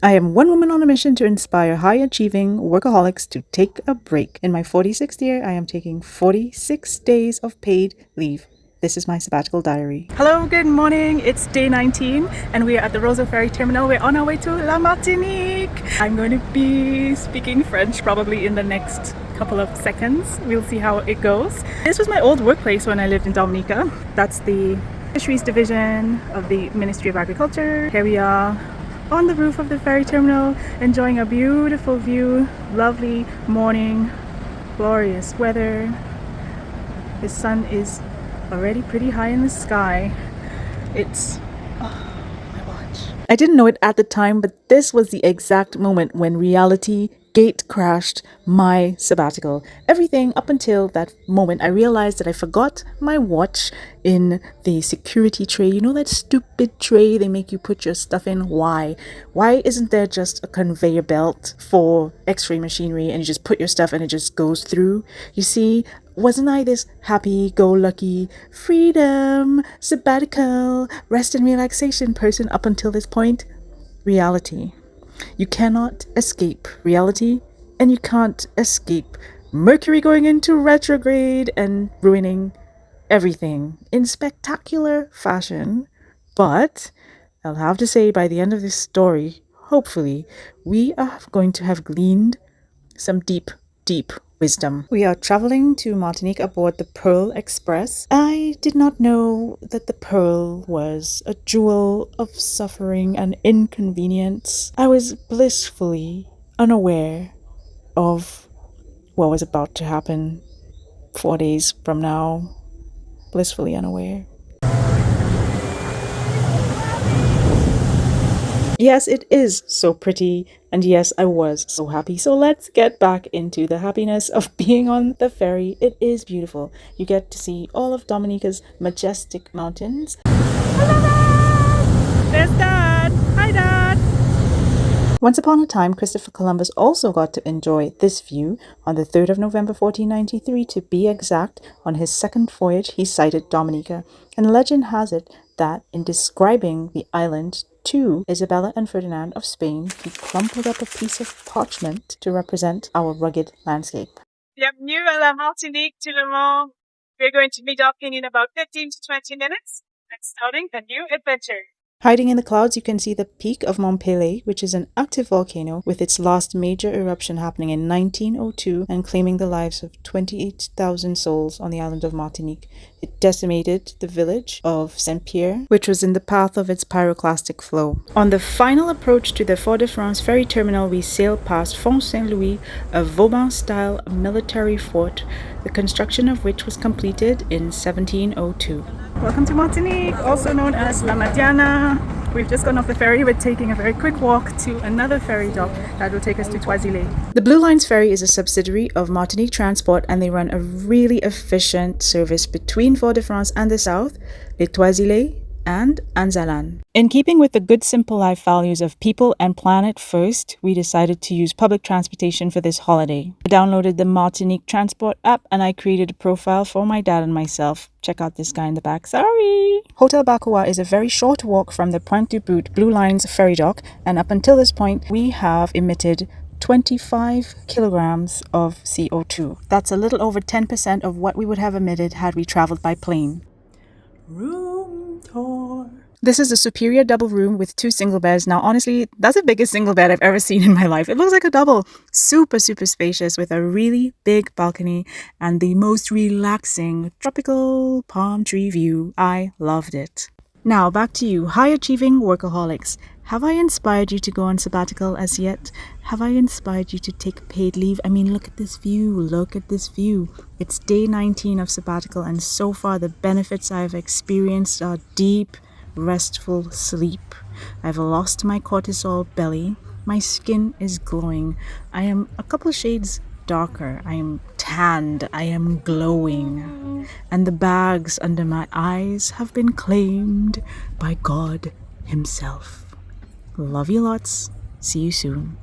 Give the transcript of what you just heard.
I am one woman on a mission to inspire high-achieving workaholics to take a break. In my 46th year, I am taking 46 days of paid leave. This is my sabbatical diary. Hello, good morning. It's day 19 and we are at the Roseau Ferry Terminal. We're on our way to La Martinique. I'm going to be speaking French probably in the next couple of seconds. We'll see how it goes. This was my old workplace when I lived in Dominica. That's the Fisheries Division of the Ministry of Agriculture. Here we are on the roof of the ferry terminal, enjoying a beautiful view, lovely morning, glorious weather. The sun is already pretty high in the sky. It's my watch. I didn't know it at the time, but this was the exact moment when reality gate crashed my sabbatical. Everything up until that moment, I realized that I forgot my watch in the security tray. You know that stupid tray they make you put your stuff in? Why? Why isn't there just a conveyor belt for x-ray machinery and you just put your stuff and it just goes through? You see, wasn't I this happy-go-lucky, freedom, sabbatical, rest and relaxation person up until this point? Reality. You cannot escape reality, and you can't escape Mercury going into retrograde and ruining everything in spectacular fashion. But I'll have to say, by the end of this story, hopefully, we are going to have gleaned some deep wisdom. We are traveling to Martinique aboard the Pearl Express. I did not know that the Pearl was a jewel of suffering and inconvenience. I was blissfully unaware of what was about to happen 4 days from now. Blissfully unaware. Yes, it is so pretty, and yes, I was so happy. So let's get back into the happiness of being on the ferry. It is beautiful. You get to see all of Dominica's majestic mountains. There's Dad! Hi, Dad! Once upon a time, Christopher Columbus also got to enjoy this view. On the 3rd of November 1493, to be exact, on his second voyage, he sighted Dominica. And legend has it that in describing the island to Isabella and Ferdinand of Spain, he crumpled up a piece of parchment to represent our rugged landscape. Bienvenue à la Martinique, tout le monde. We're going to be docking in about 15 to 20 minutes and starting a new adventure. Hiding in the clouds, you can see the peak of Mont Pelé, which is an active volcano with its last major eruption happening in 1902 and claiming the lives of 28,000 souls on the island of Martinique. It decimated the village of Saint-Pierre, which was in the path of its pyroclastic flow. On the final approach to the Fort-de-France ferry terminal, we sailed past Fort Saint-Louis, a Vauban-style military fort, the construction of which was completed in 1702. Welcome to Martinique, also known as La Madiana. We've just gone off the ferry. We're taking a very quick walk to another ferry dock that will take us to Toisillet. The Blue Line's ferry is a subsidiary of Martinique Transport, and they run a really efficient service between Fort-de-France and the south, Les Toisillet and Anzalan. In keeping with the good simple life values of people and planet first, we decided to use public transportation for this holiday. I downloaded the Martinique Transport app and I created a profile for my dad and myself. Check out this guy in the back. Sorry! Hotel Bacoa is a very short walk from the Pointe du Bout Blue Line's ferry dock, and up until this point, we have emitted 25 kilograms of CO2. That's a little over 10% of what we would have emitted had we traveled by plane. Room tour. This is a superior double room with 2 single beds. Now, honestly, that's the biggest single bed I've ever seen in my life. It looks like a double. Super spacious with a really big balcony and the most relaxing tropical palm tree view. I loved it. Now, back to you, high-achieving workaholics. Have I inspired you to go on sabbatical as yet? Have I inspired you to take paid leave? I mean, look at this view. Look at this view. It's day 19 of sabbatical, and so far the benefits I've experienced are deep, restful sleep. I've lost my cortisol belly. My skin is glowing. I am a couple shades darker. I am tanned. I am glowing. And the bags under my eyes have been claimed by God Himself. Love you lots. See you soon.